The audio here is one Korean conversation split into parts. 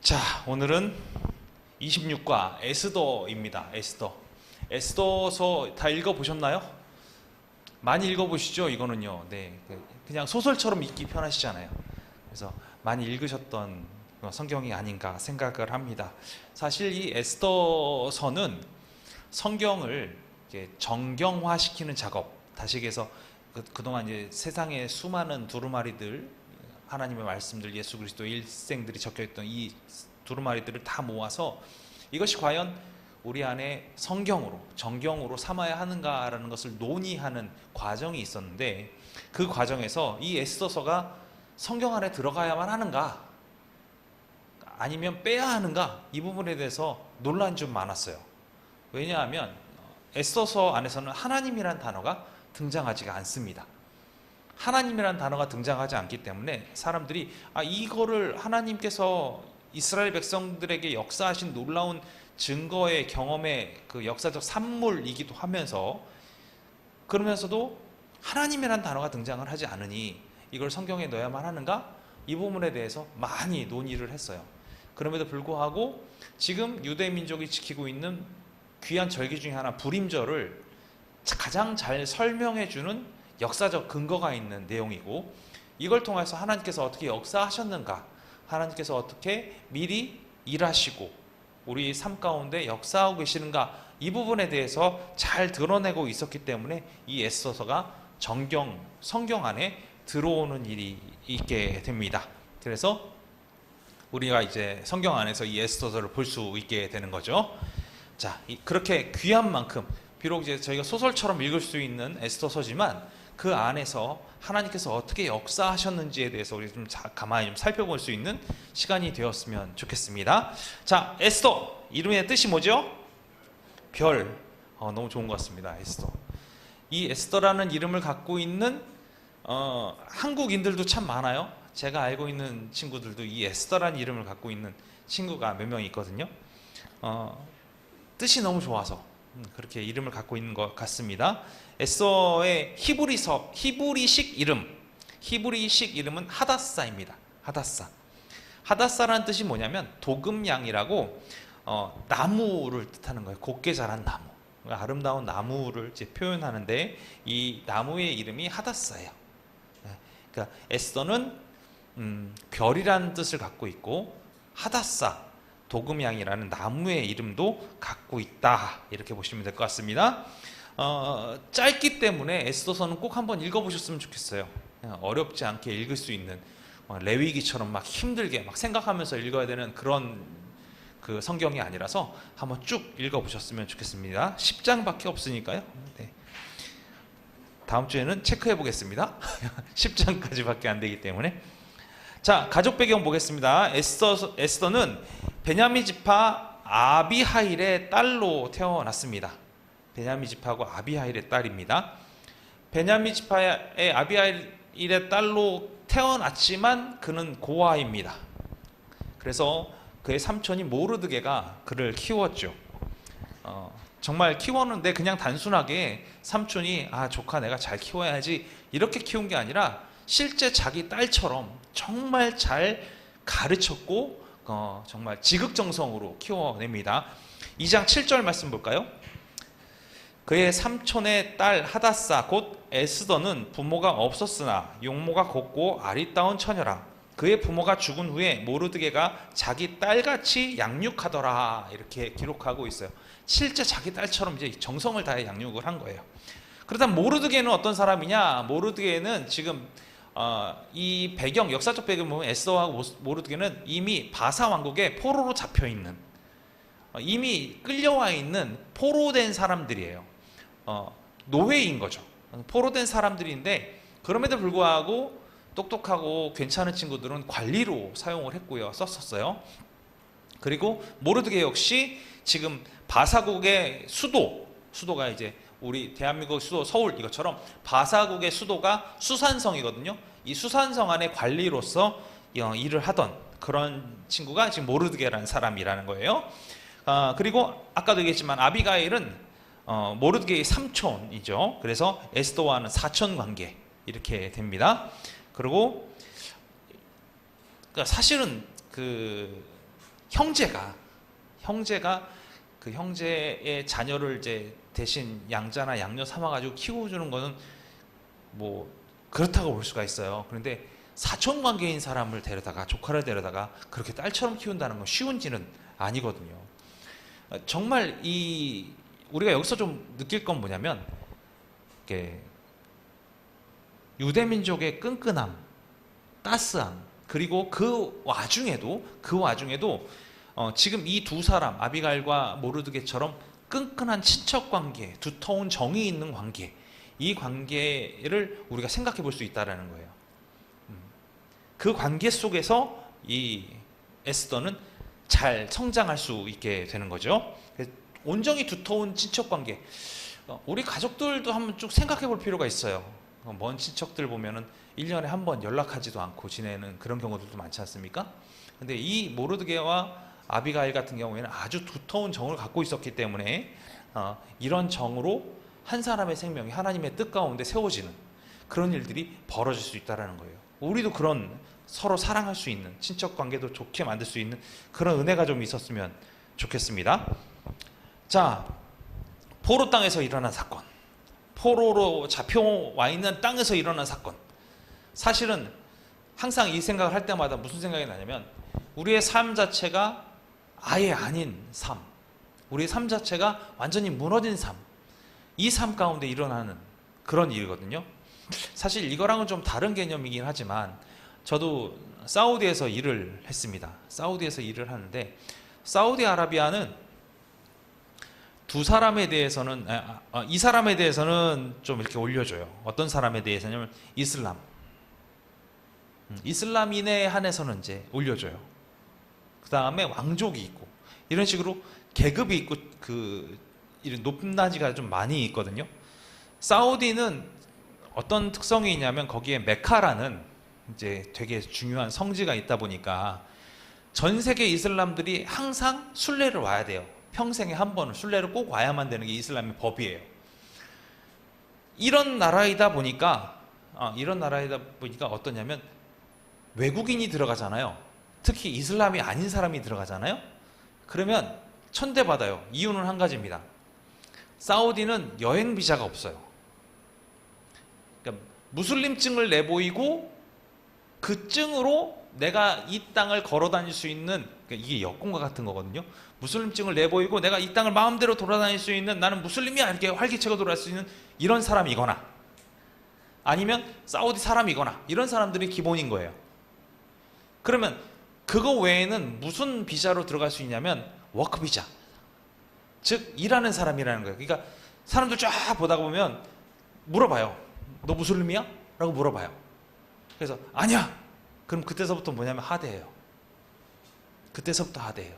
자, 오늘은 26과 에스더입니다. 에스더서 다 읽어보셨나요? 많이 읽어보시죠? 이거는요. 네, 그냥 소설처럼 읽기 편하시잖아요. 그래서 많이 읽으셨던 성경이 아닌가 생각을 합니다. 사실 이 에스더서는 성경을 이렇게 정경화시키는 작업, 다시 얘기해서 그동안 이제 세상의 수많은 두루마리들, 하나님의 말씀들, 예수 그리스도의 일생들이 적혀있던 이 두루마리들을 다 모아서 이것이 과연 우리 안에 성경으로, 정경으로 삼아야 하는가라는 것을 논의하는 과정이 있었는데, 그 과정에서 이 에스더서가 성경 안에 들어가야만 하는가 아니면 빼야 하는가, 이 부분에 대해서 논란이 좀 많았어요. 왜냐하면 에스더서 안에서는 하나님이란 단어가 등장하지가 않습니다. 하나님이란 단어가 등장하지 않기 때문에 사람들이 이거를 하나님께서 이스라엘 백성들에게 역사하신 놀라운 증거의 경험의 그 역사적 산물이기도 하면서, 그러면서도 하나님이란 단어가 등장을 하지 않으니 이걸 성경에 넣어야만 하는가? 이 부분에 대해서 많이 논의를 했어요. 그럼에도 불구하고 지금 유대 민족이 지키고 있는 귀한 절기 중에 하나, 불임절을 가장 잘 설명해 주는 역사적 근거가 있는 내용이고, 이걸 통해서 하나님께서 어떻게 역사하셨는가, 하나님께서 어떻게 미리 일하시고 우리 삶 가운데 역사하고 계시는가, 이 부분에 대해서 잘 드러내고 있었기 때문에 이 에스더서가 성경 안에 들어오는 일이 있게 됩니다. 그래서 우리가 이제 성경 안에서 이 에스더서를 볼 수 있게 되는 거죠. 자, 그렇게 귀한 만큼, 비록 이제 저희가 소설처럼 읽을 수 있는 에스더서지만 그 안에서 하나님께서 어떻게 역사하셨는지에 대해서 우리 좀 가만히 좀 살펴볼 수 있는 시간이 되었으면 좋겠습니다. 자, 에스더, 이름의 뜻이 뭐죠? 별. 너무 좋은 것 같습니다. 에스더. 이 에스더라는 이름을 갖고 있는 한국인들도 참 많아요. 제가 알고 있는 친구들도 이 에스더라는 이름을 갖고 있는 친구가 몇 명 있거든요. 뜻이 너무 좋아서 그렇게 이름을 갖고 있는 것 같습니다. 에스더의 히브리식 이름은 하다사입니다. 하다사라는 뜻이 뭐냐면 도금양이라고 나무를 뜻하는 거예요. 곱게 자란 나무, 아름다운 나무를 이제 표현하는데, 이 나무의 이름이 하다사예요. 그러니까 에스더는 별이라는 뜻을 갖고 있고, 하다사, 도금양이라는 나무의 이름도 갖고 있다, 이렇게 보시면 될 것 같습니다. 짧기 때문에 에스더서는 꼭 한번 읽어보셨으면 좋겠어요. 어렵지 않게 읽을 수 있는, 레위기처럼 막 힘들게 막 생각하면서 읽어야 되는 그런 그 성경이 아니라서 한번 쭉 읽어보셨으면 좋겠습니다. 10장밖에 없으니까요. 네. 다음 주에는 체크해 보겠습니다. 10장까지밖에 안 되기 때문에. 자, 가족 배경 보겠습니다. 에스더는 베냐민 지파 아비하일의 딸로 태어났습니다. 베냐민 지파하고 아비하일의 딸입니다. 베냐민 지파의 아비하일의 딸로 태어났지만 그는 고아입니다. 그래서 그의 삼촌이 모르드게가 그를 키웠죠. 정말 키웠는데 그냥 단순하게 삼촌이 조카 내가 잘 키워야지 이렇게 키운 게 아니라 실제 자기 딸처럼 정말 잘 가르쳤고 정말 지극정성으로 키워냅니다. 2장 7절 말씀 볼까요? 그의 삼촌의 딸 하다사 곧 에스더는 부모가 없었으나 용모가 곱고 아리따운 처녀라. 그의 부모가 죽은 후에 모르드게가 자기 딸같이 양육하더라, 이렇게 기록하고 있어요. 실제 자기 딸처럼 이제 정성을 다해 양육을 한 거예요. 그렇다면 모르드게는 어떤 사람이냐? 모르드게는 지금 이 배경, 역사적 배경 보면 에스더하고 모르드게는 이미 바사 왕국의 포로로 잡혀 있는, 이미 끌려와 있는 포로된 사람들이에요. 노예인 거죠. 포로된 사람들인데, 그럼에도 불구하고 똑똑하고 괜찮은 친구들은 관리로 사용을 했고요, 썼었어요. 그리고 모르드게 역시 지금 바사국의 수도가 이제 우리 대한민국 수도 서울 이것처럼 바사국의 수도가 수산성이거든요. 이 수산성 안에 관리로서 일을 하던 그런 친구가 지금 모르드게라는 사람이라는 거예요. 그리고 아까도 얘기했지만 아비가일은 모르드게의 삼촌이죠. 그래서 에스더와는 사촌 관계 이렇게 됩니다. 그리고 사실은 형제가 그 형제의 자녀를 이제 대신 양자나 양녀 삼아가지고 키워주는 거는 뭐 그렇다고 볼 수가 있어요. 그런데 사촌 관계인 사람을 데려다가, 조카를 데려다가 그렇게 딸처럼 키운다는 건 쉬운지는 아니거든요. 정말 우리가 여기서 좀 느낄 건 뭐냐면, 이렇게 유대민족의 끈끈함, 따스함, 그리고 그 와중에도 지금 이 두 사람, 아비가일과 모르드게처럼 끈끈한 친척 관계, 두터운 정이 있는 관계, 이 관계를 우리가 생각해 볼 수 있다는 거예요. 그 관계 속에서 이 에스더는 잘 성장할 수 있게 되는 거죠. 온전히 두터운 친척 관계, 우리 가족들도 한번 쭉 생각해 볼 필요가 있어요. 먼 친척들 보면은 1년에 한 번 연락하지도 않고 지내는 그런 경우들도 많지 않습니까? 근데 이 모르드게와 아비가일 같은 경우에는 아주 두터운 정을 갖고 있었기 때문에 이런 정으로 한 사람의 생명이 하나님의 뜻 가운데 세워지는 그런 일들이 벌어질 수 있다는 거예요. 우리도 그런 서로 사랑할 수 있는, 친척 관계도 좋게 만들 수 있는 그런 은혜가 좀 있었으면 좋겠습니다. 자, 포로 땅에서 일어난 사건, 포로로 잡혀와 있는 땅에서 일어난 사건. 사실은 항상 이 생각을 할 때마다 무슨 생각이 나냐면, 우리의 삶 자체가 아예 아닌 삶, 우리의 삶 자체가 완전히 무너진 삶, 이 삶 가운데 일어나는 그런 일이거든요. 사실 이거랑은 좀 다른 개념이긴 하지만, 저도 사우디에서 일을 했습니다. 사우디에서 일을 하는데, 사우디아라비아는 두 사람에 대해서는, 이 사람에 대해서는 좀 이렇게 올려줘요. 어떤 사람에 대해서냐면 이슬람인에 한해서는 이제 올려줘요. 그 다음에 왕족이 있고, 이런 식으로 계급이 있고, 이런 높낮이가 좀 많이 있거든요. 사우디는 어떤 특성이 있냐면, 거기에 메카라는 이제 되게 중요한 성지가 있다 보니까 전 세계 이슬람들이 항상 순례를 와야 돼요. 평생에 한 번은 순례를 꼭 와야만 되는 게 이슬람의 법이에요. 이런 나라이다 보니까 어떠냐면, 외국인이 들어가잖아요. 특히 이슬람이 아닌 사람이 들어가잖아요. 그러면 천대받아요. 이유는 한 가지입니다. 사우디는 여행 비자가 없어요. 그러니까 무슬림증을 내보이고 그 증으로 내가 이 땅을 걸어 다닐 수 있는, 그러니까 이게 여권과 같은 거거든요. 무슬림증을 내보이고 내가 이 땅을 마음대로 돌아다닐 수 있는, 나는 무슬림이야 이렇게 활기차게 돌아갈 수 있는 이런 사람이거나, 아니면 사우디 사람이거나, 이런 사람들이 기본인 거예요. 그러면 그거 외에는 무슨 비자로 들어갈 수 있냐면 워크 비자, 즉 일하는 사람이라는 거예요. 그러니까 사람들 쫙 보다 보면 물어봐요. 너 무슬림이야? 라고 물어봐요. 그래서 아니야. 그럼 그때서부터 뭐냐면 하대해요. 그때서부터 하대해요.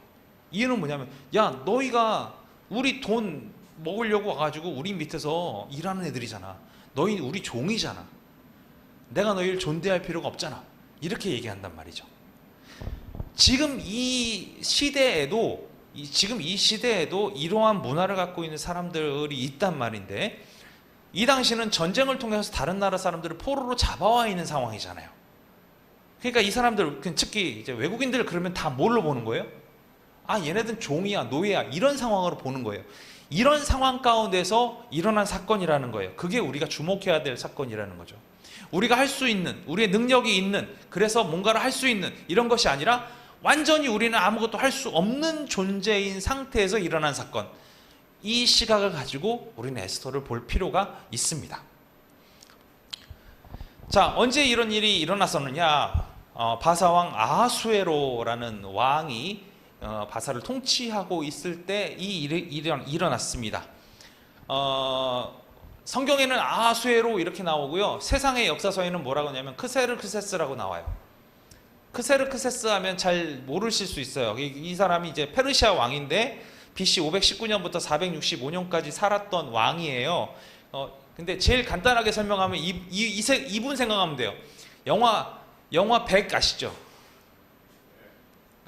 이유는 뭐냐면, 야, 너희가 우리 돈 먹으려고 와가지고 우리 밑에서 일하는 애들이잖아. 너희 우리 종이잖아. 내가 너희를 존대할 필요가 없잖아. 이렇게 얘기한단 말이죠. 지금 이 시대에도 이러한 문화를 갖고 있는 사람들이 있단 말인데, 이 당시는 전쟁을 통해서 다른 나라 사람들을 포로로 잡아와 있는 상황이잖아요. 그러니까 이 사람들, 특히 이제 외국인들, 그러면 다 뭘로 보는 거예요? 아, 얘네들은 종이야, 노예야, 이런 상황으로 보는 거예요. 이런 상황 가운데서 일어난 사건이라는 거예요. 그게 우리가 주목해야 될 사건이라는 거죠. 우리가 할 수 있는, 우리의 능력이 있는, 그래서 뭔가를 할 수 있는 이런 것이 아니라, 완전히 우리는 아무것도 할 수 없는 존재인 상태에서 일어난 사건, 이 시각을 가지고 우리는 에스더를 볼 필요가 있습니다. 자, 언제 이런 일이 일어났었느냐? 바사왕 아하수에로라는 왕이 바사를 통치하고 있을 때 이 일이 일어났습니다. 성경에는 아하수에로 이렇게 나오고요, 세상의 역사서에는 뭐라고 하냐면 크세르크세스라고 나와요. 크세르크세스 하면 잘 모르실 수 있어요. 이 사람이 이제 페르시아 왕인데 BC 519년부터 465년까지 살았던 왕이에요. 근데 제일 간단하게 설명하면 이분 생각하면 돼요. 영화 100 아시죠?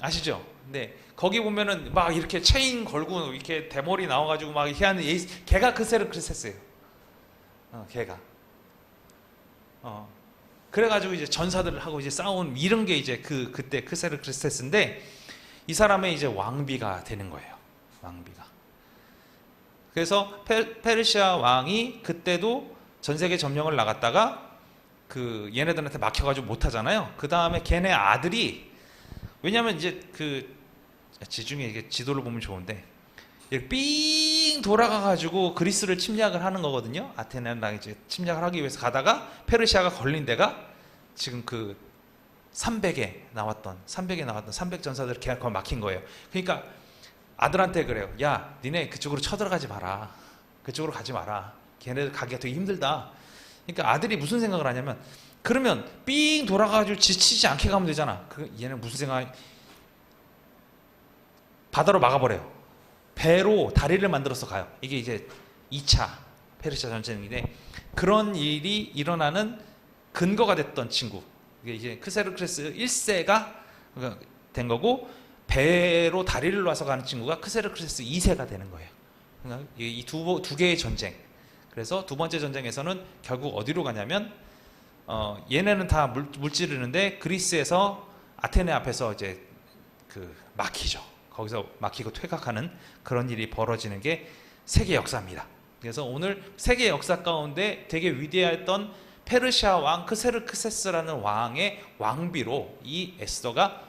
아시죠? 네. 거기 보면은 막 이렇게 체인 걸고 이렇게 대머리 나와가지고 막 이렇게 하는 걔가 크세르크세스예요. 걔가. 그래가지고 이제 전사들을 하고 이제 싸운 이런 게 이제 그때 크세르크세스인데, 이 사람의 이제 왕비가 되는 거예요. 왕비가. 그래서 페르시아 왕이 그때도 전 세계 점령을 나갔다가 그 얘네들한테 막혀가지고 못하잖아요. 그 다음에 걔네 아들이, 왜냐면 이제 그 지중해 이게 지도를 보면 좋은데 이렇게 삥 돌아가가지고 그리스를 침략을 하는 거거든요. 아테네랑 이제 침략을 하기 위해서 가다가 페르시아가 걸린 데가 지금 그 300에 나왔던 300 전사들이 걔가 막힌 거예요. 그러니까 아들한테 그래요. 야, 니네 그쪽으로 쳐들어가지 마라. 그쪽으로 가지 마라. 걔네들 가기가 되게 힘들다. 그러니까 아들이 무슨 생각을 하냐면, 그러면 삥 돌아가지고 지치지 않게 가면 되잖아. 얘는 무슨 생각? 바다로 막아버려요. 배로 다리를 만들어서 가요. 이게 이제 2차 페르시아 전쟁인데, 그런 일이 일어나는 근거가 됐던 친구. 이게 이제 크세르크레스 1세가 된 거고, 배로 다리를 놔서 가는 친구가 크세르크레스 2세가 되는 거예요. 그러니까 이 두 개의 전쟁. 그래서 두 번째 전쟁에서는 결국 어디로 가냐면, 얘네는 다 물찌르는데 그리스에서 아테네 앞에서 이제 그 막히죠. 거기서 막히고 퇴각하는 그런 일이 벌어지는 게 세계 역사입니다. 그래서 오늘 세계 역사 가운데 되게 위대했던 페르시아 왕 크세르크세스라는 왕의 왕비로 이 에스더가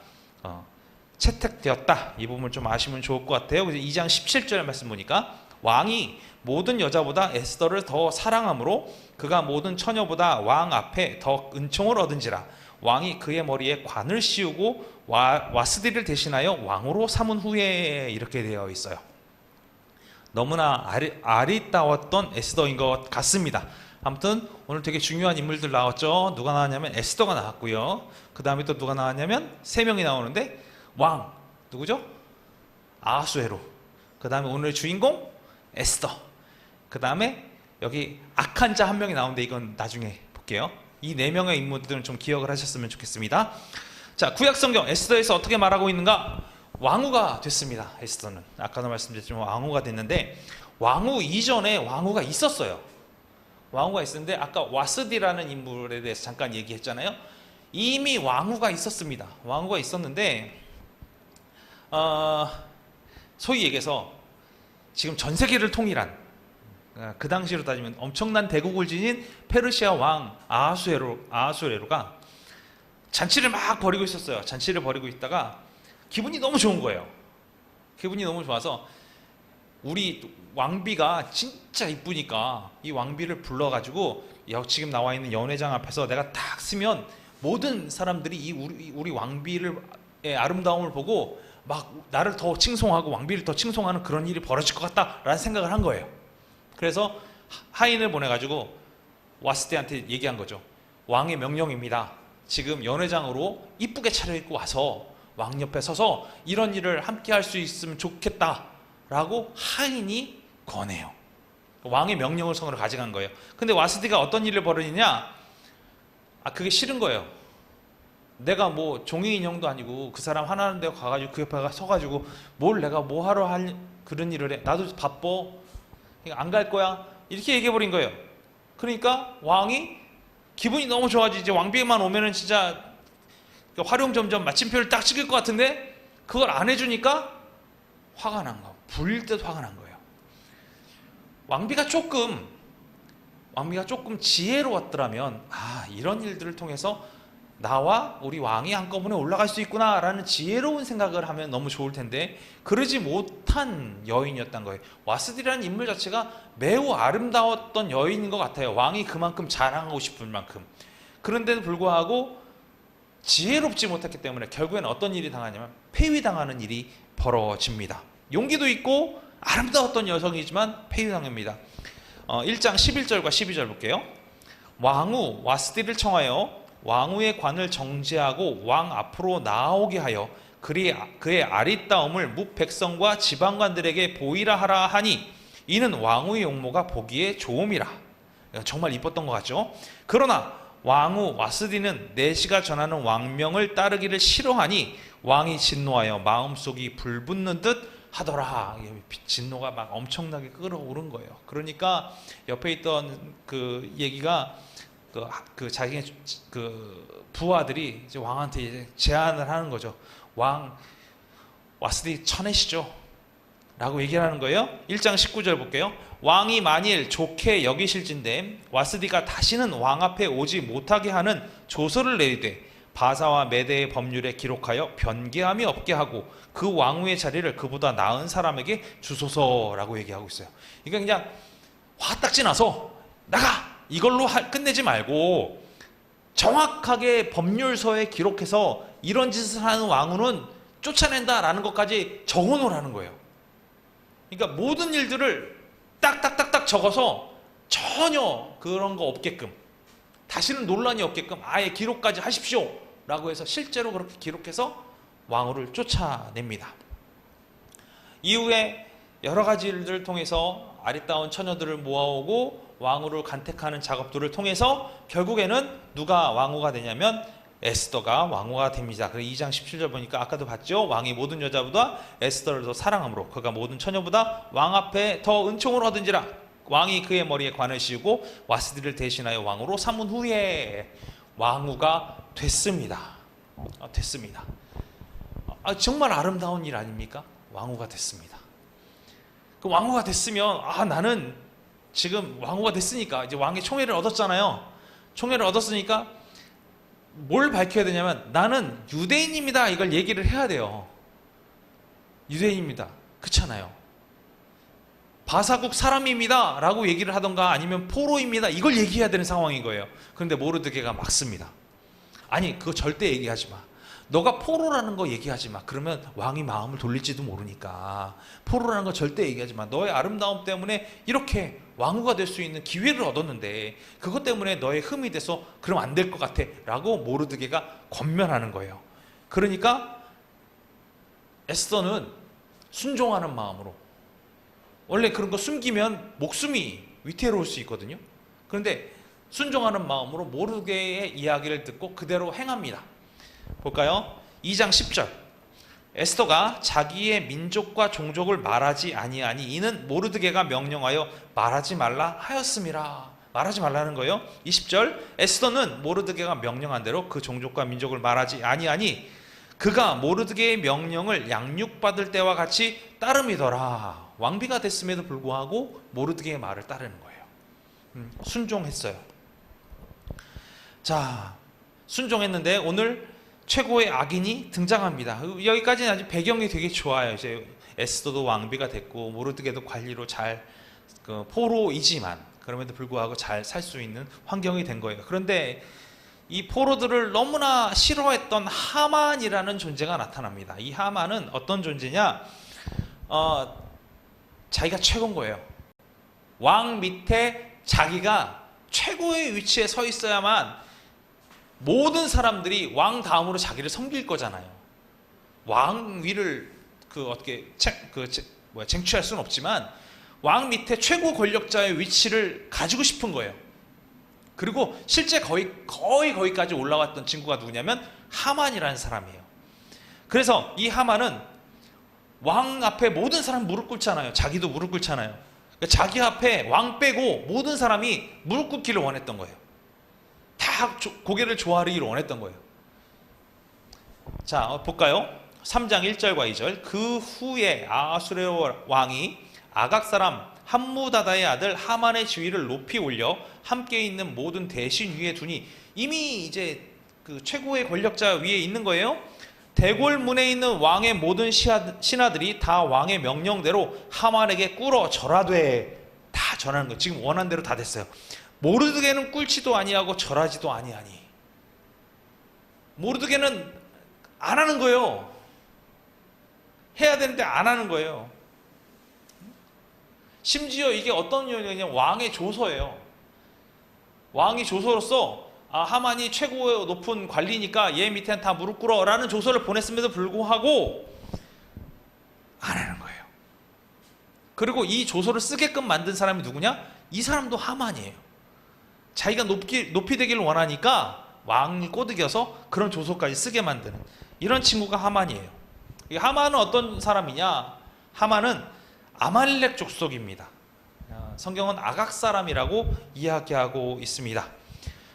채택되었다. 이 부분을 좀 아시면 좋을 것 같아요. 2장 17절 말씀 보니까, 왕이 모든 여자보다 에스더를 더 사랑하므로 그가 모든 처녀보다 왕 앞에 더 은총을 얻은지라. 왕이 그의 머리에 관을 씌우고 와스디를 대신하여 왕으로 삼은 후에, 이렇게 되어 있어요. 너무나 아리따웠던 에스더인 것 같습니다. 아무튼 오늘 되게 중요한 인물들 나왔죠. 누가 나왔냐면 에스더가 나왔고요. 그 다음에 또 누가 나왔냐면 3명이 나오는데, 왕 누구죠? 아하수에로. 그 다음에 오늘의 주인공 에스더. 그 다음에 여기 악한 자 1명이 나오는데 이건 나중에 볼게요. 이 4명의 인물들은 좀 기억을 하셨으면 좋겠습니다. 자, 구약성경 에스더에서 어떻게 말하고 있는가? 왕후가 됐습니다. 에스더는 아까도 말씀드렸지만 왕후가 됐는데, 왕후 이전에 왕후가 있었어요. 왕후가 있었는데 아까 와스디라는 인물에 대해서 잠깐 얘기했잖아요. 이미 왕후가 있었습니다. 왕후가 있었는데 소위 얘기해서 지금 전 세계를 통일한, 그 당시로 따지면 엄청난 대국을 지닌 페르시아 왕 아하수에로가 잔치를 막 벌이고 있었어요. 잔치를 벌이고 있다가 기분이 너무 좋은 거예요. 기분이 너무 좋아서 우리 왕비가 진짜 이쁘니까 이 왕비를 불러가지고 지금 나와 있는 연회장 앞에서 내가 딱 쓰면 모든 사람들이 이 우리 왕비의 아름다움을 보고 막 나를 더 칭송하고 왕비를 더 칭송하는 그런 일이 벌어질 것 같다라는 생각을 한 거예요. 그래서 하인을 보내가지고 와스디한테 얘기한 거죠. 왕의 명령입니다. 지금 연회장으로 이쁘게 차려입고 와서 왕 옆에 서서 이런 일을 함께 할 수 있으면 좋겠다라고 하인이 권해요. 왕의 명령을 손으로 가져간 거예요. 근데 와스디가 어떤 일을 벌이느냐? 그게 싫은 거예요. 내가 뭐 종이 인형도 아니고 그 사람 하나는 데 가가지고 그 옆에 서가지고 뭘 내가 뭐 하러 할 그런 일을 해. 나도 바빠. 안 갈 거야. 이렇게 얘기해버린 거예요. 그러니까 왕이 기분이 너무 좋아지지. 왕비만 오면은 진짜 활용점점 마침표를 딱 찍을 것 같은데 그걸 안 해주니까 화가 난 거. 불릴 듯 화가 난 거예요. 왕비가 조금 지혜로웠더라면 이런 일들을 통해서 나와 우리 왕이 한꺼번에 올라갈 수 있구나 라는 지혜로운 생각을 하면 너무 좋을 텐데 그러지 못한 여인이었던 거예요. 와스디라는 인물 자체가 매우 아름다웠던 여인인 것 같아요. 왕이 그만큼 자랑하고 싶을 만큼. 그런데도 불구하고 지혜롭지 못했기 때문에 결국에는 어떤 일이 당하냐면 폐위당하는 일이 벌어집니다. 용기도 있고 아름다웠던 여성이지만 폐위당합니다. 1장 11절과 12절 볼게요. 왕후 와스디를 청하여 왕후의 관을 정지하고 왕 앞으로 나오게 하여 그의 아리따움을 뭇 백성과 지방관들에게 보이라 하라 하니 이는 왕후의 용모가 보기에 좋음이라. 정말 이뻤던 것 같죠? 그러나 왕후 와스디는 내시가 전하는 왕명을 따르기를 싫어하니 왕이 진노하여 마음속이 불붙는 듯 하더라. 진노가 막 엄청나게 끓어오른 거예요. 그러니까 옆에 있던 그 얘기가 자기의 그 부하들이 이제 왕한테 이제 제안을 하는 거죠. 왕, 와스디 쳐내시죠 라고 얘기를 하는 거예요. 1장 19절 볼게요. 왕이 만일 좋게 여기실진데 와스디가 다시는 왕 앞에 오지 못하게 하는 조서를 내리되 바사와 메대의 법률에 기록하여 변개함이 없게 하고 그 왕후의 자리를 그보다 나은 사람에게 주소서라고 얘기하고 있어요. 이게 그냥 화딱지 나서 나가! 이걸로 끝내지 말고 정확하게 법률서에 기록해서 이런 짓을 하는 왕후는 쫓아낸다라는 것까지 적어놓으라는 거예요. 그러니까 모든 일들을 딱딱딱딱 적어서 전혀 그런 거 없게끔, 다시는 논란이 없게끔 아예 기록까지 하십시오 라고 해서 실제로 그렇게 기록해서 왕후를 쫓아냅니다. 이후에 여러 가지 일들을 통해서 아리따운 처녀들을 모아오고 왕후를 간택하는 작업들을 통해서 결국에는 누가 왕후가 되냐면 에스더가 왕후가 됩니다. 그래서 2장 17절 보니까 아까도 봤죠. 왕이 모든 여자보다 에스더를 더 사랑함으로 그가 모든 처녀보다 왕 앞에 더 은총을 얻은지라. 왕이 그의 머리에 관을 씌우고 와스디를 대신하여 왕후로 삼은 후에 왕후가 됐습니다. 됐습니다. 정말 아름다운 일 아닙니까? 왕후가 됐습니다. 그 왕후가 됐으면 나는 지금 왕후가 됐으니까 이제 왕의 총애를 얻었잖아요. 총애를 얻었으니까 뭘 밝혀야 되냐면 나는 유대인입니다. 이걸 얘기를 해야 돼요. 유대인입니다. 그렇잖아요. 바사국 사람입니다 라고 얘기를 하던가 아니면 포로입니다. 이걸 얘기해야 되는 상황인 거예요. 그런데 모르드게가 막습니다. 아니 그거 절대 얘기하지 마. 너가 포로라는 거 얘기하지 마. 그러면 왕이 마음을 돌릴지도 모르니까 포로라는 거 절대 얘기하지 마. 너의 아름다움 때문에 이렇게 왕후가 될 수 있는 기회를 얻었는데 그것 때문에 너의 흠이 돼서 그럼 안 될 것 같아 라고 모르드게가 권면하는 거예요. 그러니까 에스더는 순종하는 마음으로, 원래 그런 거 숨기면 목숨이 위태로울 수 있거든요. 그런데 순종하는 마음으로 모르드게의 이야기를 듣고 그대로 행합니다. 볼까요? 2장 10절. 에스더가 자기의 민족과 종족을 말하지 아니하니 이는 모르드게가 명령하여 말하지 말라 하였음이라. 말하지 말라는 거예요. 20절. 에스더는 모르드게가 명령한 대로 그 종족과 민족을 말하지 아니하니 그가 모르드게의 명령을 양육받을 때와 같이 따름이더라. 왕비가 됐음에도 불구하고 모르드게의 말을 따르는 거예요. 순종했어요. 자, 순종했는데 오늘 최고의 악인이 등장합니다. 여기까지는 아주 배경이 되게 좋아요. 이제 에스더도 왕비가 됐고 모르드게도 관리로 잘 포로이지만 그럼에도 불구하고 잘 살 수 있는 환경이 된 거예요. 그런데 이 포로들을 너무나 싫어했던 하만이라는 존재가 나타납니다. 이 하만은 어떤 존재냐? 자기가 최고인 거예요. 왕 밑에 자기가 최고의 위치에 서 있어야만 모든 사람들이 왕 다음으로 자기를 섬길 거잖아요. 왕위를 어떻게 쟁취할 수는 없지만 왕 밑에 최고 권력자의 위치를 가지고 싶은 거예요. 그리고 실제 거의 거기까지 올라왔던 친구가 누구냐면 하만이라는 사람이에요. 그래서 이 하만은 왕 앞에 모든 사람 무릎 꿇잖아요. 자기도 무릎 꿇잖아요. 그러니까 자기 앞에 왕 빼고 모든 사람이 무릎 꿇기를 원했던 거예요. 다 고개를 조아리기를 원했던 거예요. 자, 볼까요? 3장 1절과 2절. 그 후에 아수르 왕이 아각 사람 함무다다의 아들 하만의 지위를 높이 올려 함께 있는 모든 대신 위에 두니, 이미 이제 그 최고의 권력자 위에 있는 거예요. 대궐문에 있는 왕의 모든 신하들이 다 왕의 명령대로 하만에게 꿇어 절하되, 다 절하는 거예요. 지금 원한 대로 다 됐어요. 모르드게는 꿇지도 아니하고 절하지도 아니하니, 모르드게는 안 하는 거예요. 해야 되는데 안 하는 거예요. 심지어 이게 어떤 내용이냐면 왕의 조서예요. 왕이 조서로서 하만이 최고의 높은 관리니까 얘 밑에는 다 무릎 꿇어 라는 조서를 보냈음에도 불구하고 안 하는 거예요. 그리고 이 조서를 쓰게끔 만든 사람이 누구냐? 이 사람도 하만이에요. 자기가 높이 되기를 원하니까 왕이 꼬드겨서 그런 조서까지 쓰게 만드는 이런 친구가 하만이에요. 이 하만은 어떤 사람이냐? 하만은 아말렉 족속입니다. 성경은 아각 사람이라고 이야기하고 있습니다.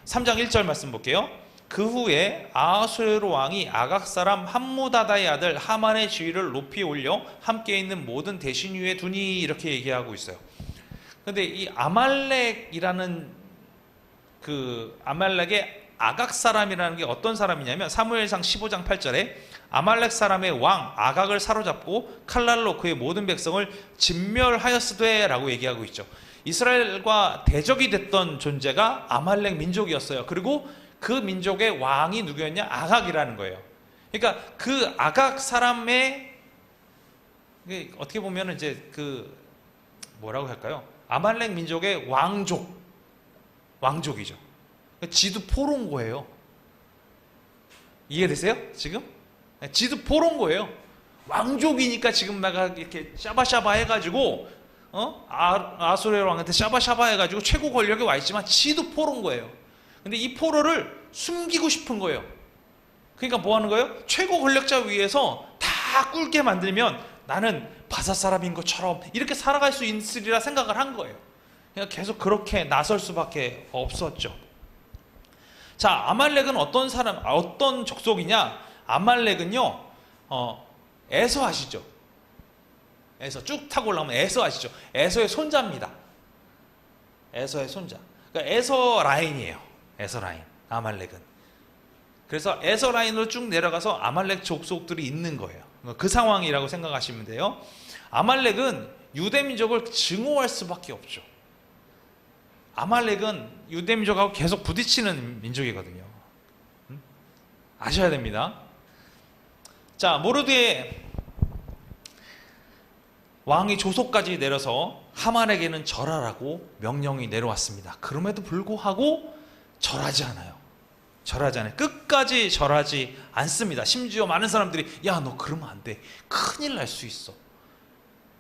3장 1절 말씀 볼게요. 그 후에 아하수에로 왕이 아각 사람 함무다다의 아들 하만의 지위를 높이 올려 함께 있는 모든 대신 위에 두니, 이렇게 얘기하고 있어요. 근데 이 아말렉이라는 그 아말렉의 아각 사람이라는 게 어떤 사람이냐면 사무엘상 15장 8절에 아말렉 사람의 왕 아각을 사로잡고 칼날로 그의 모든 백성을 진멸하였으되 라고 얘기하고 있죠. 이스라엘과 대적이 됐던 존재가 아말렉 민족이었어요. 그리고 그 민족의 왕이 누구였냐? 아각이라는 거예요. 그러니까 그 아각 사람의, 어떻게 보면 이제 그 뭐라고 할까요? 아말렉 민족의 왕족이죠. 지도 포로인 거예요. 이해되세요? 지금? 지도 포로인 거예요. 왕족이니까 지금 내가 이렇게 샤바샤바 해가지고 아수르 왕한테 샤바샤바 해가지고 최고 권력에 와 있지만 지도 포로인 거예요. 근데 이 포로를 숨기고 싶은 거예요. 그러니까 뭐 하는 거예요? 최고 권력자 위에서 다 꿀게 만들면 나는 바사 사람인 것처럼 이렇게 살아갈 수 있으리라 생각을 한 거예요. 그러니까 계속 그렇게 나설 수밖에 없었죠. 자, 아말렉은 어떤 족속이냐? 아말렉은요, 에서 아시죠? 에서 쭉 타고 올라오면 에서 아시죠? 에서의 손자입니다. 에서의 손자. 그러니까 에서 라인이에요. 에서 라인. 아말렉은. 그래서 에서 라인으로 쭉 내려가서 아말렉 족속들이 있는 거예요. 그 상황이라고 생각하시면 돼요. 아말렉은 유대민족을 증오할 수밖에 없죠. 아말렉은 유대민족하고 계속 부딪히는 민족이거든요. 아셔야 됩니다. 자, 모르드의 왕이 조소까지 내려서 하만에게는 절하라고 명령이 내려왔습니다. 그럼에도 불구하고 절하지 않아요. 끝까지 절하지 않습니다. 심지어 많은 사람들이 야, 너 그러면 안 돼. 큰일 날 수 있어.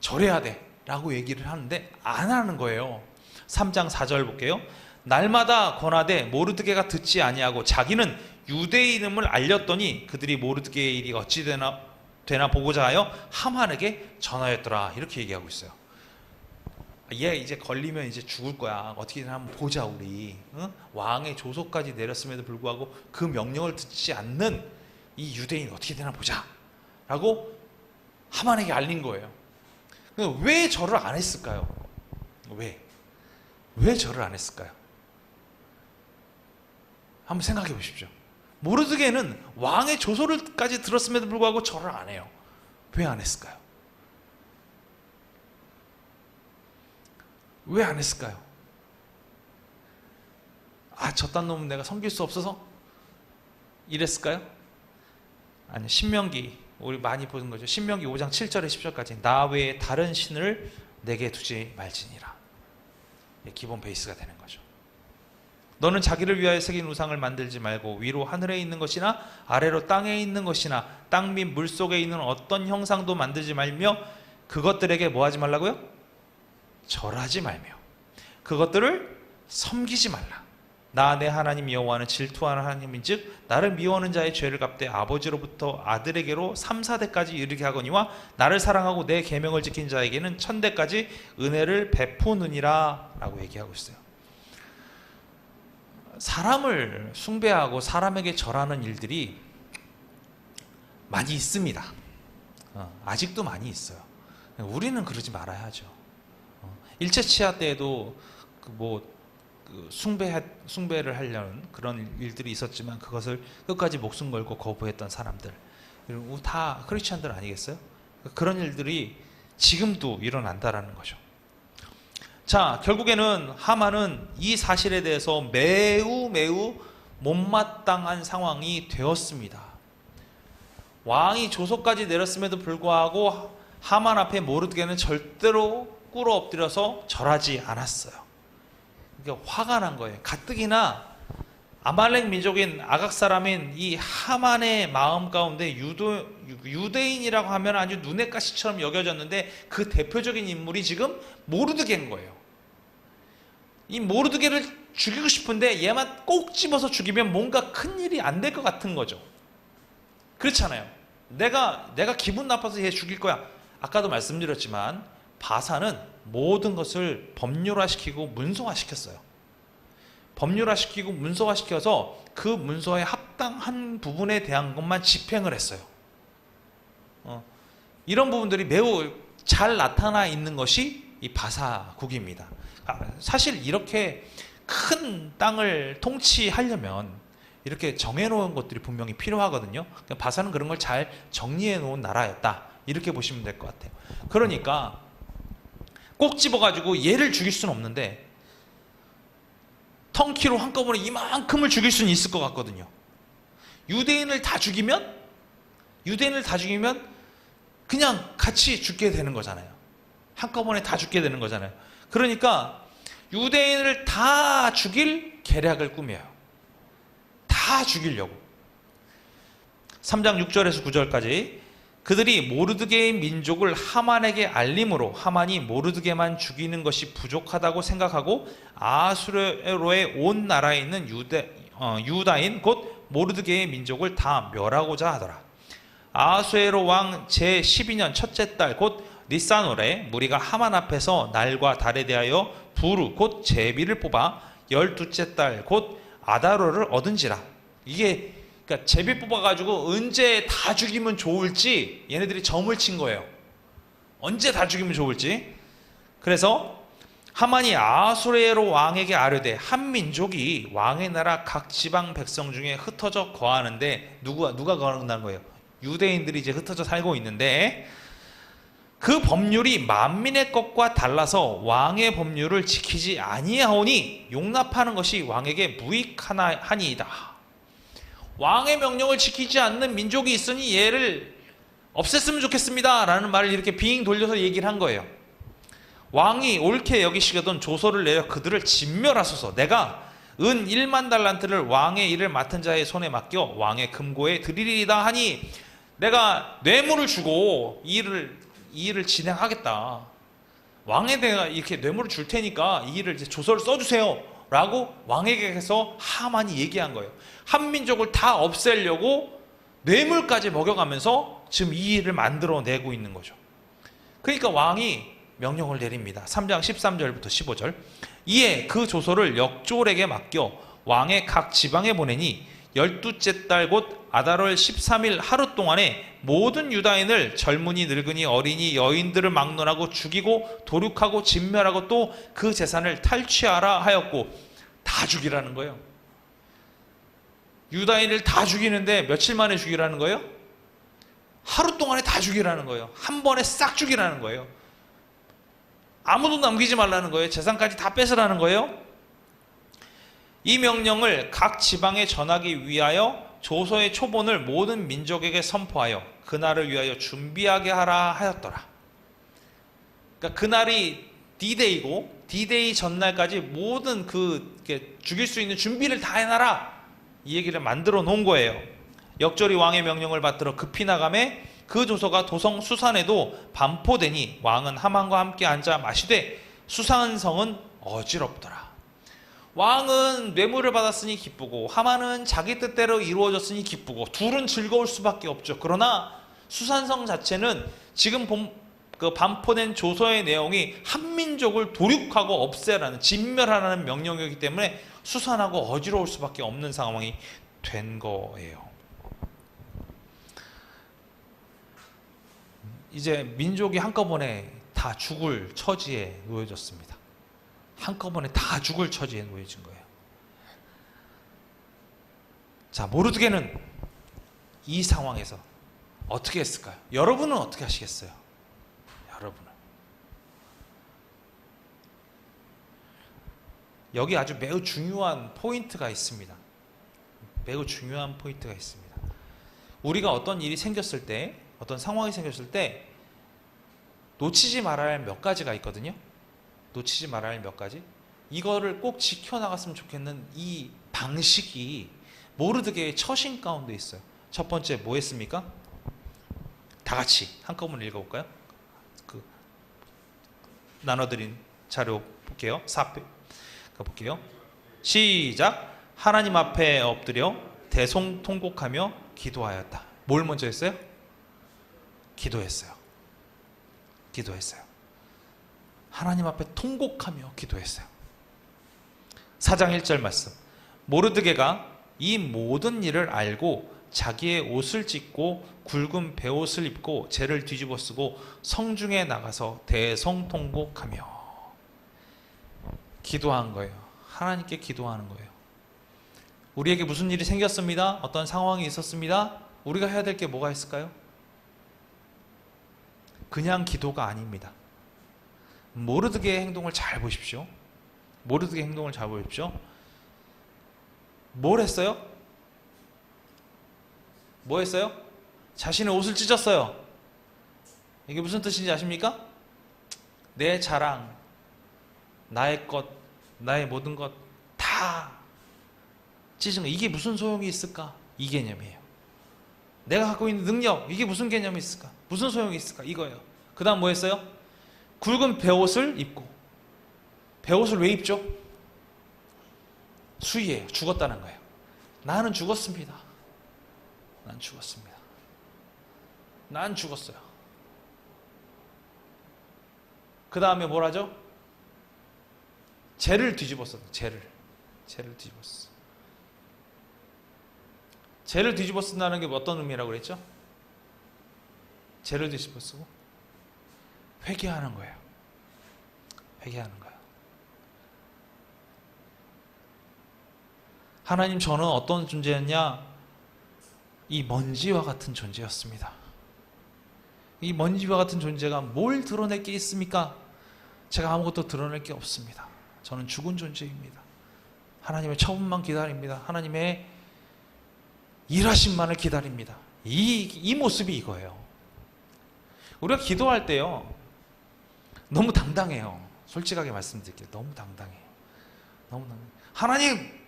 절해야 돼. 라고 얘기를 하는데 안 하는 거예요. 3장 4절 볼게요. 날마다 권하되 모르드게가 듣지 아니하고 자기는 유대의 이름을 알렸더니 그들이 모르드게의 일이 어찌 되나 보고자 하여 하만에게 전하였더라. 이렇게 얘기하고 있어요. 얘 이제 걸리면 이제 죽을 거야. 어떻게든 한번 보자 우리. 응? 왕의 조소까지 내렸음에도 불구하고 그 명령을 듣지 않는 이 유대인 어떻게 되나 보자. 라고 하만에게 알린 거예요. 왜 절을 안 했을까요? 왜 절을 안 했을까요? 한번 생각해 보십시오. 모르드게는 왕의 조소를까지 들었음에도 불구하고 절을 안 해요. 왜 안 했을까요? 왜 안 했을까요? 저딴 놈은 내가 섬길 수 없어서 이랬을까요? 아니요. 신명기, 우리 많이 보는 거죠. 신명기 5장 7절에 10절까지 나 외에 다른 신을 내게 두지 말지니라. 기본 베이스가 되는 거죠. 너는 자기를 위하여 새긴 우상을 만들지 말고 위로 하늘에 있는 것이나 아래로 땅에 있는 것이나 땅 및 물속에 있는 어떤 형상도 만들지 말며 그것들에게 뭐 하지 말라고요? 절하지 말며 그것들을 섬기지 말라. 나 내 하나님 여호와는 질투하는 하나님인즉 나를 미워하는 자의 죄를 갚되 아버지로부터 아들에게로 3, 4대까지 이르게 하거니와 나를 사랑하고 내 계명을 지킨 자에게는 1000대까지 은혜를 베푸느니라 라고 얘기하고 있어요. 사람을 숭배하고 사람에게 절하는 일들이 많이 있습니다. 아직도 많이 있어요. 우리는 그러지 말아야죠. 일제치하 때에도 숭배를 하려는 그런 일들이 있었지만 그것을 끝까지 목숨 걸고 거부했던 사람들, 다 크리스찬들 아니겠어요? 그런 일들이 지금도 일어난다라는 거죠. 자, 결국에는 하만은 이 사실에 대해서 매우 못마땅한 상황이 되었습니다. 왕이 조소까지 내렸음에도 불구하고 하만 앞에 모르드게는 절대로 꿇어 엎드려서 절하지 않았어요. 그러니까 화가 난 거예요. 가뜩이나 아말렉 민족인 아각 사람인 이 하만의 마음 가운데 유대인이라고 하면 아주 눈의 가시처럼 여겨졌는데 그 대표적인 인물이 지금 모르드게인 거예요. 이 모르드게를 죽이고 싶은데 얘만 꼭 집어서 죽이면 뭔가 큰일이 안 될 것 같은 거죠. 그렇잖아요. 내가 기분 나빠서 얘 죽일 거야. 아까도 말씀드렸지만 바사는 모든 것을 법률화시키고 문서화시켰어요. 법률화시키고 문서화시켜서 그 문서에 합당한 부분에 대한 것만 집행을 했어요. 이런 부분들이 매우 잘 나타나 있는 것이 이 바사국입니다. 사실 이렇게 큰 땅을 통치하려면 이렇게 정해놓은 것들이 분명히 필요하거든요. 바사는 그런 걸 잘 정리해놓은 나라였다, 이렇게 보시면 될 것 같아요. 그러니까 꼭 집어가지고 얘를 죽일 수는 없는데 턴키로 한꺼번에 이만큼을 죽일 수는 있을 것 같거든요. 유대인을 다 죽이면 그냥 같이 죽게 되는 거잖아요. 한꺼번에 다 죽게 되는 거잖아요. 그러니까 유대인을 다 죽일 계략을 꾸며요. 다 죽이려고. 3장 6절에서 9절까지 그들이 모르드게의 민족을 하만에게 알림으로 하만이 모르드게만 죽이는 것이 부족하다고 생각하고 아수르의 온 나라에 있는 유다인 곧 모르드게의 민족을 다 멸하고자 하더라. 아수에로 왕 제12년 첫째 달 곧 니산월에 무리가 하만 앞에서 날과 달에 대하여 부르 곧 제비를 뽑아 12째 달 곧 아다로를 얻은지라. 이게 그러니까 제비 뽑아가지고 언제 다 죽이면 좋을지 얘네들이 점을 친 거예요. 언제 다 죽이면 좋을지. 그래서 하만이 아수에로 왕에게 아뢰되 한 민족이 왕의 나라 각 지방 백성 중에 흩어져 거하는데 누가 거한다는 거예요? 유대인들이 이제 흩어져 살고 있는데 그 법률이 만민의 것과 달라서 왕의 법률을 지키지 아니하오니 용납하는 것이 왕에게 무익하니이다. 왕의 명령을 지키지 않는 민족이 있으니 얘를 없앴으면 좋겠습니다 라는 말을 이렇게 빙 돌려서 얘기를 한 거예요. 왕이 옳게 여기시거든 조서를 내려 그들을 진멸하소서. 내가 은 1만 달란트를 왕의 일을 맡은 자의 손에 맡겨 왕의 금고에 드리리이다 하니 내가 뇌물을 주고 이 일을 진행하겠다. 왕에 대해 이렇게 뇌물을 줄 테니까 이 일을 이제 조서를 써주세요 라고 왕에게 해서 하만이 얘기한 거예요. 한 민족을 다 없애려고 뇌물까지 먹여가면서 지금 이 일을 만들어내고 있는 거죠. 그러니까 왕이 명령을 내립니다. 3장 13절부터 15절. 이에 그 조서를 역졸에게 맡겨 왕의 각 지방에 보내니 12째 달 곧 아달월 13일 하루 동안에 모든 유다인을 젊은이 늙은이 어린이 여인들을 막론하고 죽이고 도륙하고 진멸하고 또 그 재산을 탈취하라 하였고. 다 죽이라는 거예요. 유다인을 다 죽이는데 며칠 만에 죽이라는 거예요? 하루 동안에 다 죽이라는 거예요. 한 번에 싹 죽이라는 거예요. 아무도 남기지 말라는 거예요. 재산까지 다 뺏으라는 거예요. 이 명령을 각 지방에 전하기 위하여 조서의 초본을 모든 민족에게 선포하여 그날을 위하여 준비하게 하라 하였더라. 그러니까 그날이 D-Day고 D-Day 전날까지 모든 죽일 수 있는 준비를 다 해놔라. 이 얘기를 만들어 놓은 거예요. 역절이 왕의 명령을 받들어 급히 나가매 그 조서가 도성 수산에도 반포되니 왕은 하만과 함께 앉아 마시되 수산성은 어지럽더라. 왕은 뇌물을 받았으니 기쁘고 하만은 자기 뜻대로 이루어졌으니 기쁘고 둘은 즐거울 수밖에 없죠. 그러나 수산성 자체는 지금 반포된 조서의 내용이 한민족을 도륙하고 없애라는 진멸하라는 명령이기 때문에 수산하고 어지러울 수밖에 없는 상황이 된 거예요. 이제 민족이 한꺼번에 다 죽을 처지에 놓여졌습니다. 한꺼번에 다 죽을 처지에 놓여진 거예요. 자, 모르드게는 이 상황에서 어떻게 했을까요? 여러분은 어떻게 하시겠어요? 여러분은. 여기 아주 매우 중요한 포인트가 있습니다. 매우 중요한 포인트가 있습니다. 우리가 어떤 일이 생겼을 때, 어떤 상황이 생겼을 때 놓치지 말아야 할 몇 가지가 있거든요. 놓치지 말아야 할 몇 가지. 이거를 꼭 지켜나갔으면 좋겠는 이 방식이 모르드게의 처신 가운데 있어요. 첫 번째 뭐 했습니까? 다 같이 한꺼번에 읽어볼까요? 나눠드린 자료 볼게요. 4표 볼게요. 시작. 하나님 앞에 엎드려 대성통곡하며 기도하였다. 뭘 먼저 했어요? 기도했어요. 하나님 앞에 통곡하며 기도했어요. 4장 1절 말씀. 모르드게가 이 모든 일을 알고 자기의 옷을 찢고 굵은 베옷을 입고 재를 뒤집어 쓰고 성중에 나가서 대성통곡하며 기도한 거예요. 하나님께 기도하는 거예요. 우리에게 무슨 일이 생겼습니다. 어떤 상황이 있었습니다. 우리가 해야 될 게 뭐가 있을까요? 그냥 기도가 아닙니다. 모르드게의 행동을 잘 보십시오. 모르드게의 행동을 잘 보십시오. 뭘 했어요? 뭐 했어요? 자신의 옷을 찢었어요. 이게 무슨 뜻인지 아십니까? 내 자랑, 나의 것, 나의 모든 것 다 찢은 거. 이게 무슨 소용이 있을까? 이 개념이에요. 내가 갖고 있는 능력, 이게 무슨 개념이 있을까? 무슨 소용이 있을까? 이거예요. 그 다음 뭐 했어요? 굵은 베옷을 입고. 베옷을 왜 입죠? 수위예요. 죽었다는 거예요. 나는 죽었습니다. 난 죽었습니다. 난 죽었어요. 그 다음에 뭘 하죠? 재를 뒤집었어. 재를 뒤집었어. 재를 뒤집어 쓴다는 게 어떤 의미라고 그랬죠? 재를 뒤집어 쓰고 회개하는 거예요. 회개하는 거예요. 하나님, 저는 어떤 존재였냐? 이 먼지와 같은 존재였습니다. 이 먼지와 같은 존재가 뭘 드러낼 게 있습니까? 제가 아무것도 드러낼 게 없습니다. 저는 죽은 존재입니다. 하나님의 처분만 기다립니다. 하나님의 일하심만을 기다립니다. 이 모습이 이거예요. 우리가 기도할 때요, 너무 당당해요. 솔직하게 말씀드릴게요. 너무 당당해요. 너무 당당해요. 하나님,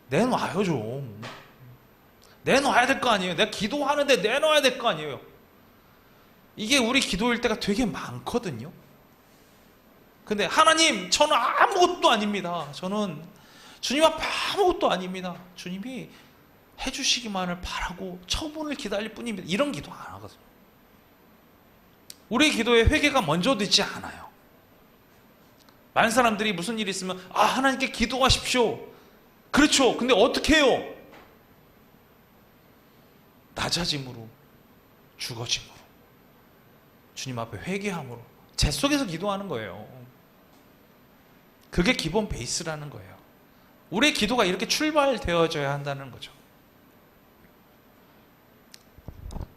내놔요 좀. 내놔야 될 거 아니에요. 내가 기도하는데 내놔야 될 거 아니에요. 이게 우리 기도일 때가 되게 많거든요. 근데 하나님, 저는 아무것도 아닙니다. 저는 주님 앞에 아무것도 아닙니다. 주님이 해주시기만을 바라고 처분을 기다릴 뿐입니다. 이런 기도 안 하거든요. 우리 기도에 회개가 먼저 되지 않아요. 많은 사람들이 무슨 일이 있으면 하나님께 기도하십시오. 그렇죠. 근데 어떻게 해요? 낮아짐으로, 죽어짐으로, 주님 앞에 회개함으로, 제 속에서 기도하는 거예요. 그게 기본 베이스라는 거예요. 우리의 기도가 이렇게 출발되어져야 한다는 거죠.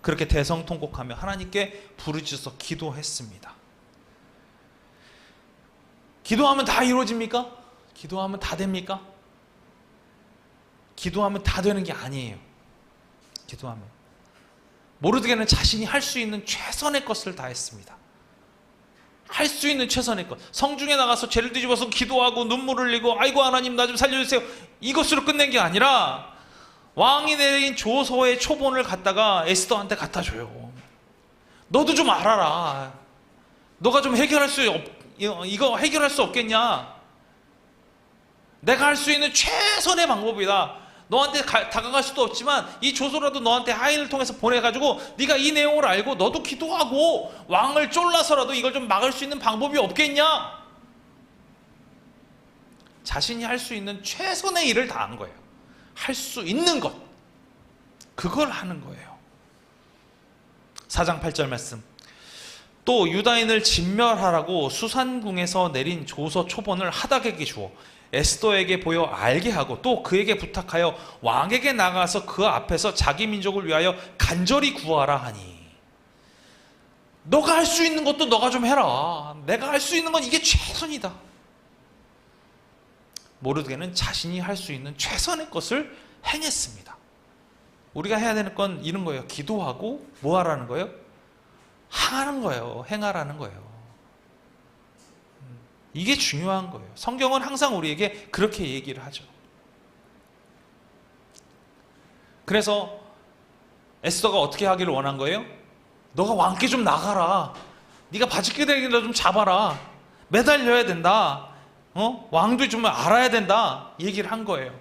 그렇게 대성통곡하며 하나님께 부르짖어서 기도했습니다. 기도하면 다 이루어집니까? 기도하면 다 됩니까? 기도하면 다 되는 게 아니에요. 기도하면 모르드게는 자신이 할 수 있는 최선의 것을 다 했습니다. 할 수 있는 최선의 것. 성중에 나가서 죄를 뒤집어서 기도하고 눈물을 흘리고 아이고 하나님 나 좀 살려주세요. 이것으로 끝낸 게 아니라 왕이 내린 조서의 초본을 갖다가 에스더한테 갖다 줘요. 너도 좀 알아라. 너가 좀 이거 해결할 수 없겠냐? 내가 할 수 있는 최선의 방법이다. 너한테 다가갈 수도 없지만 이 조서라도 너한테 하인을 통해서 보내가지고 네가 이 내용을 알고 너도 기도하고 왕을 쫄라서라도 이걸 좀 막을 수 있는 방법이 없겠냐? 자신이 할 수 있는 최선의 일을 다 한 거예요. 할 수 있는 것, 그걸 하는 거예요. 4장 8절 말씀. 또 유다인을 진멸하라고 수산궁에서 내린 조서 초본을 하닥에게 주어 에스더에게 보여 알게 하고 또 그에게 부탁하여 왕에게 나가서 그 앞에서 자기 민족을 위하여 간절히 구하라 하니. 너가 할 수 있는 것도 너가 좀 해라. 내가 할 수 있는 건 이게 최선이다. 모르드게는 자신이 할 수 있는 최선의 것을 행했습니다. 우리가 해야 되는 건 이런 거예요. 기도하고 뭐 하라는 거예요? 하는 거예요. 행하라는 거예요. 이게 중요한 거예요. 성경은 항상 우리에게 그렇게 얘기를 하죠. 그래서 에스더가 어떻게 하기를 원한 거예요? 너가 왕께 좀 나가라. 네가 바지끄레기를 좀 잡아라. 매달려야 된다. 왕도 좀 알아야 된다. 얘기를 한 거예요.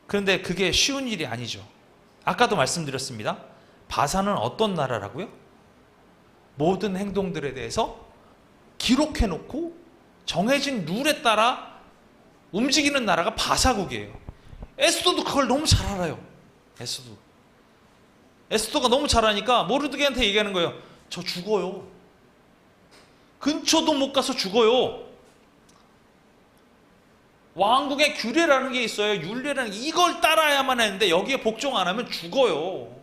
그런데 그게 쉬운 일이 아니죠. 아까도 말씀드렸습니다. 바산은 어떤 나라라고요? 모든 행동들에 대해서 기록해놓고 정해진 룰에 따라 움직이는 나라가 바사국이에요. 에스더도 그걸 너무 잘 알아요. 에스더가 너무 잘 아니까 모르드게한테 얘기하는 거예요. 저 죽어요. 근처도 못 가서 죽어요. 왕국의 규례라는 게 있어요. 율례라는 게, 이걸 따라야만 하는데 여기에 복종 안 하면 죽어요.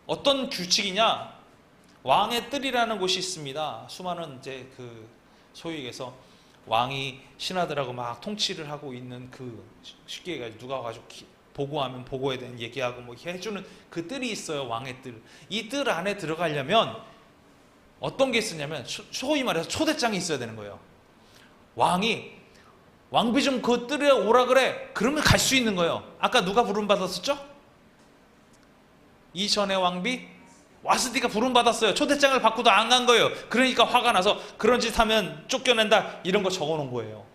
어떤 규칙이냐? 왕의 뜰이라는 곳이 있습니다. 수많은 이제 그 소위 얘기해서 왕이 신하들하고 막 통치를 하고 있는 그, 쉽게 얘기하지, 누가 와가지고 보고하면 보고에 대한 얘기하고 뭐 해주는 그 뜰이 있어요. 왕의 뜰. 이 뜰 안에 들어가려면 어떤 게 있었냐면 소위 말해서 초대장이 있어야 되는 거예요. 왕이 왕비 좀 그 뜰에 오라 그래. 그러면 갈 수 있는 거예요. 아까 누가 부름 받았었죠? 이전의 왕비 와스디가 부름 받았어요. 초대장을 받고도 안 간 거예요. 그러니까 화가 나서 그런 짓 하면 쫓겨낸다 이런 거 적어 놓은 거예요.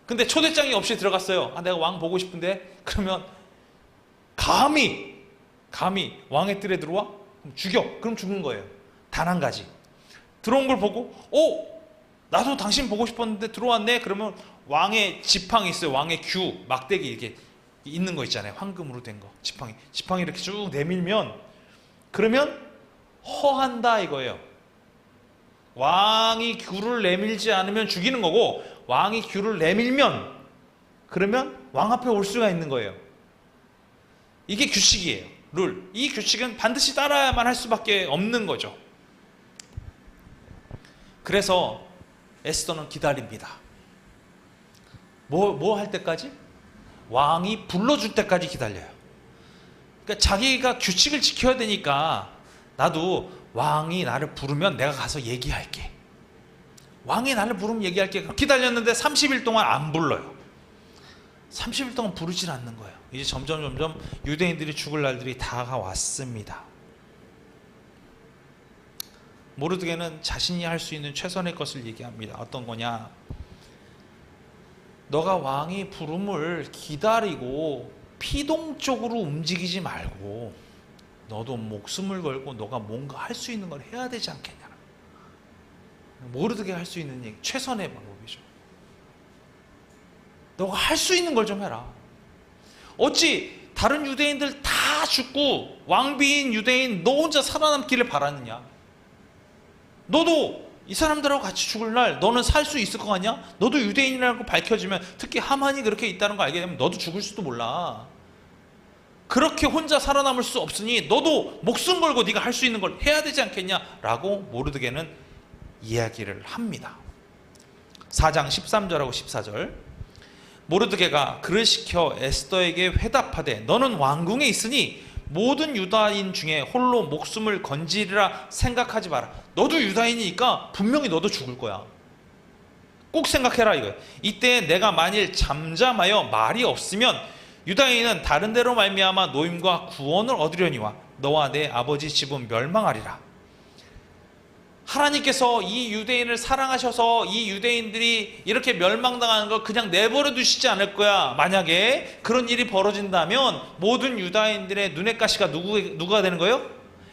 근데 초대장이 없이 들어갔어요. 아, 내가 왕 보고 싶은데. 그러면 감히 왕의 뜰에 들어와? 그럼 죽여. 그럼 죽는 거예요. 단 한 가지. 들어온 걸 보고 나도 당신 보고 싶었는데 들어왔네. 그러면 왕의 지팡이 있어요. 왕의 규, 막대기 이렇게 있는 거 있잖아요. 황금으로 된 거. 지팡이 이렇게 쭉 내밀면, 그러면 허한다 이거예요. 왕이 규를 내밀지 않으면 죽이는 거고, 왕이 규를 내밀면 그러면 왕 앞에 올 수가 있는 거예요. 이게 규칙이에요. 룰. 이 규칙은 반드시 따라야만 할 수밖에 없는 거죠. 그래서 에스더는 기다립니다. 뭐 할 때까지? 왕이 불러줄 때까지 기다려요. 그러니까 자기가 규칙을 지켜야 되니까, 나도 왕이 나를 부르면 내가 가서 얘기할게. 왕이 나를 부르면 얘기할게. 기다렸는데 30일 동안 안 불러요. 30일 동안 부르질 않는 거예요. 이제 점점 유대인들이 죽을 날들이 다가왔습니다. 모르드게는 자신이 할 수 있는 최선의 것을 얘기합니다. 어떤 거냐? 너가 왕이 부름을 기다리고 피동적으로 움직이지 말고 너도 목숨을 걸고 너가 뭔가 할 수 있는 걸 해야 되지 않겠냐. 모르드게 할 수 있는 얘기, 최선의 방법이죠. 너가 할 수 있는 걸 좀 해라. 어찌 다른 유대인들 다 죽고 왕비인 유대인 너 혼자 살아남기를 바라느냐? 너도 이 사람들하고 같이 죽을 날 너는 살 수 있을 것 같냐? 너도 유대인이라고 밝혀지면, 특히 하만이 그렇게 있다는 걸 알게 되면 너도 죽을 수도 몰라. 그렇게 혼자 살아남을 수 없으니 너도 목숨 걸고 네가 할 수 있는 걸 해야 되지 않겠냐? 라고 모르드게는 이야기를 합니다. 4장 13절하고 14절. 모르드게가 그를 시켜 에스더에게 회답하되 너는 왕궁에 있으니 모든 유다인 중에 홀로 목숨을 건지리라 생각하지 마라. 너도 유다인이니까 분명히 너도 죽을 거야. 꼭 생각해라 이거예요. 이때 내가 만일 잠잠하여 말이 없으면 유다인은 다른 데로 말미암아 노임과 구원을 얻으려니와 너와 내 아버지 집은 멸망하리라. 하나님께서 이 유대인을 사랑하셔서 이 유대인들이 이렇게 멸망당하는 걸 그냥 내버려 두시지 않을 거야. 만약에 그런 일이 벌어진다면 모든 유다인들의 눈의 가시가 누가 되는 거예요?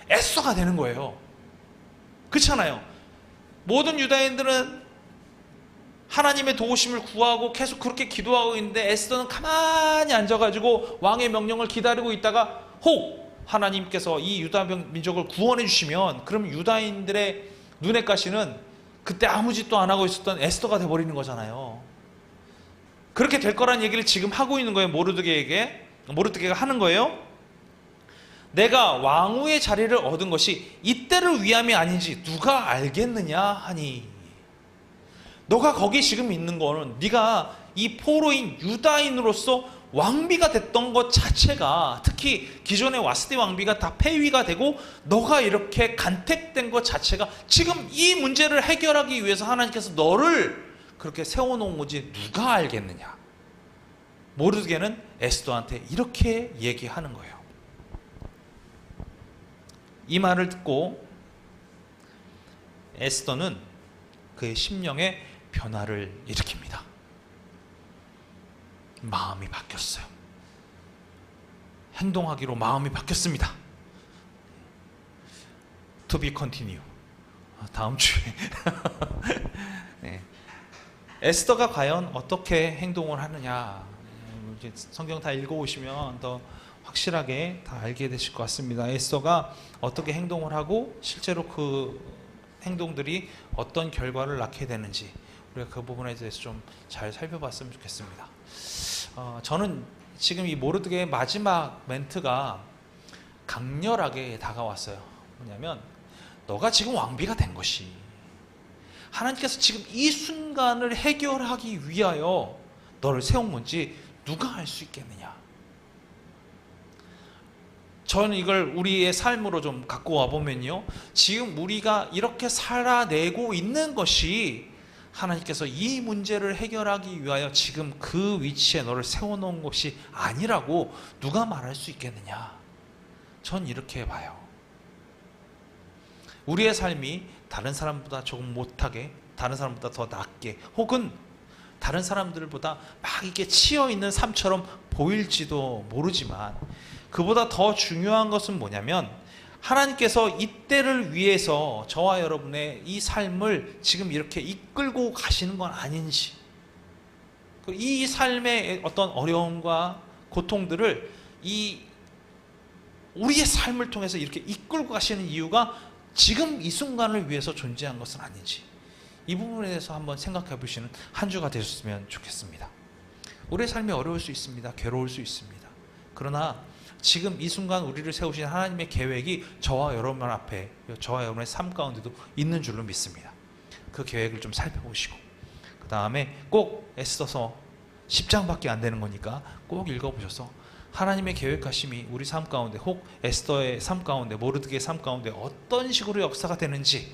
에스더가 되는 거예요. 그렇잖아요. 모든 유다인들은 하나님의 도우심을 구하고 계속 그렇게 기도하고 있는데 에스더는 가만히 앉아가지고 왕의 명령을 기다리고 있다가 혹 하나님께서 이 유다 민족을 구원해 주시면 그럼 유다인들의 눈의 가시는 그때 아무 짓도 안 하고 있었던 에스더가 돼버리는 거잖아요. 그렇게 될 거란 얘기를 지금 하고 있는 거예요. 모르드게가 하는 거예요. 내가 왕후의 자리를 얻은 것이 이때를 위함이 아닌지 누가 알겠느냐 하니. 너가 거기 지금 있는 거는 네가 이 포로인 유다인으로서 왕비가 됐던 것 자체가, 특히 기존의 와스디 왕비가 다 폐위가 되고 너가 이렇게 간택된 것 자체가 지금 이 문제를 해결하기 위해서 하나님께서 너를 그렇게 세워놓은 거지 누가 알겠느냐. 모르드게는 에스더한테 이렇게 얘기하는 거예요. 이 말을 듣고 에스더는 그의 심령에 변화를 일으킵니다. 마음이 바뀌었어요. 행동하기로 마음이 바뀌었습니다. To be continue. 다음 주에. 네. 에스더가 과연 어떻게 행동을 하느냐, 이제 성경 다 읽어보시면 더 확실하게 다 알게 되실 것 같습니다. 에스더가 어떻게 행동을 하고 실제로 그 행동들이 어떤 결과를 낳게 되는지 우리가 그 부분에 대해서 좀 잘 살펴봤으면 좋겠습니다. 저는 지금 이 모르드게의 마지막 멘트가 강렬하게 다가왔어요. 뭐냐면 너가 지금 왕비가 된 것이 하나님께서 지금 이 순간을 해결하기 위하여 너를 세운 건지 누가 알 수 있겠느냐. 저는 이걸 우리의 삶으로 좀 갖고 와보면요, 지금 우리가 이렇게 살아내고 있는 것이 하나님께서 이 문제를 해결하기 위하여 지금 그 위치에 너를 세워놓은 것이 아니라고 누가 말할 수 있겠느냐. 전 이렇게 봐요. 우리의 삶이 다른 사람보다 조금 못하게, 다른 사람보다 더 낫게, 혹은 다른 사람들보다 막 이렇게 치여있는 삶처럼 보일지도 모르지만, 그보다 더 중요한 것은 뭐냐면 하나님께서 이때를 위해서 저와 여러분의 이 삶을 지금 이렇게 이끌고 가시는 건 아닌지, 이 삶의 어떤 어려움과 고통들을 우리의 삶을 통해서 이렇게 이끌고 가시는 이유가 지금 이 순간을 위해서 존재한 것은 아닌지, 이 부분에 대해서 한번 생각해 보시는 한 주가 되셨으면 좋겠습니다. 우리의 삶이 어려울 수 있습니다. 괴로울 수 있습니다. 그러나 지금 이 순간 우리를 세우신 하나님의 계획이 저와 여러분 앞에, 저와 여러분의 삶 가운데도 있는 줄로 믿습니다. 그 계획을 좀 살펴보시고, 그 다음에 꼭 애써서 10장밖에 안 되는 거니까 꼭 읽어보셔서 하나님의 계획하심이 우리 삶 가운데, 혹 에스더의 삶 가운데, 모르드게의 삶 가운데 어떤 식으로 역사가 되는지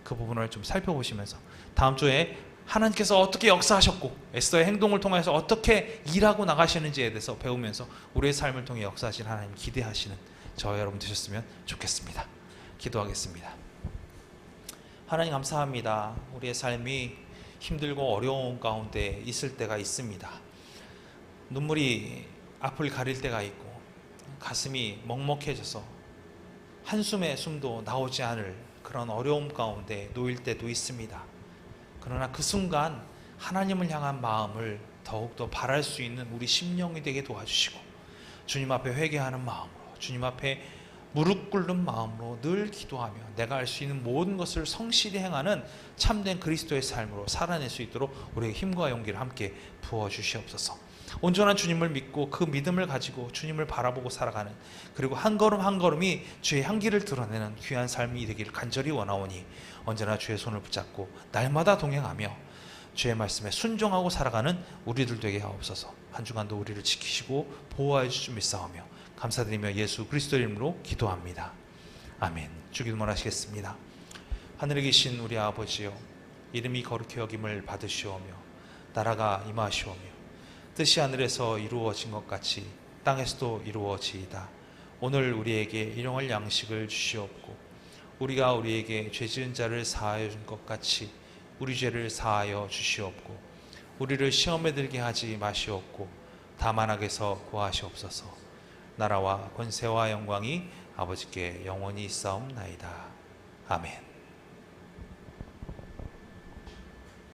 그 부분을 좀 살펴보시면서 다음 주에 하나님께서 어떻게 역사하셨고 에스더의 행동을 통해서 어떻게 일하고 나가시는지에 대해서 배우면서 우리의 삶을 통해 역사하신 하나님 기대하시는 저와 여러분 되셨으면 좋겠습니다. 기도하겠습니다. 하나님 감사합니다. 우리의 삶이 힘들고 어려운 가운데 있을 때가 있습니다. 눈물이 앞을 가릴 때가 있고 가슴이 먹먹해져서 한숨의 숨도 나오지 않을 그런 어려움 가운데 놓일 때도 있습니다. 그러나 그 순간 하나님을 향한 마음을 더욱더 바랄 수 있는 우리 심령이 되게 도와주시고, 주님 앞에 회개하는 마음으로, 주님 앞에 무릎 꿇는 마음으로 늘 기도하며 내가 할 수 있는 모든 것을 성실히 행하는 참된 그리스도의 삶으로 살아낼 수 있도록 우리에게 힘과 용기를 함께 부어주시옵소서. 온전한 주님을 믿고 그 믿음을 가지고 주님을 바라보고 살아가는, 그리고 한 걸음 한 걸음이 주의 향기를 드러내는 귀한 삶이 되기를 간절히 원하오니 언제나 주의 손을 붙잡고 날마다 동행하며 주의 말씀에 순종하고 살아가는 우리들 되게 하옵소서. 한 주간도 우리를 지키시고 보호하여 주시며 믿사오며 감사드리며 예수 그리스도의 이름으로 기도합니다. 아멘. 주기도문 하시겠습니다. 하늘에 계신 우리 아버지여, 이름이 거룩히 여김을 받으시오며 나라가 임하시오며 뜻이 하늘에서 이루어진 것 같이 땅에서도 이루어지이다. 오늘 우리에게 일용할 양식을 주시옵고 우리가 우리에게 죄 지은 자를 사하여 준 것 같이 우리 죄를 사하여 주시옵고 우리를 시험에 들게 하지 마시옵고 다만 악에서 구하시옵소서. 나라와 권세와 영광이 아버지께 영원히 있사옵나이다. 아멘.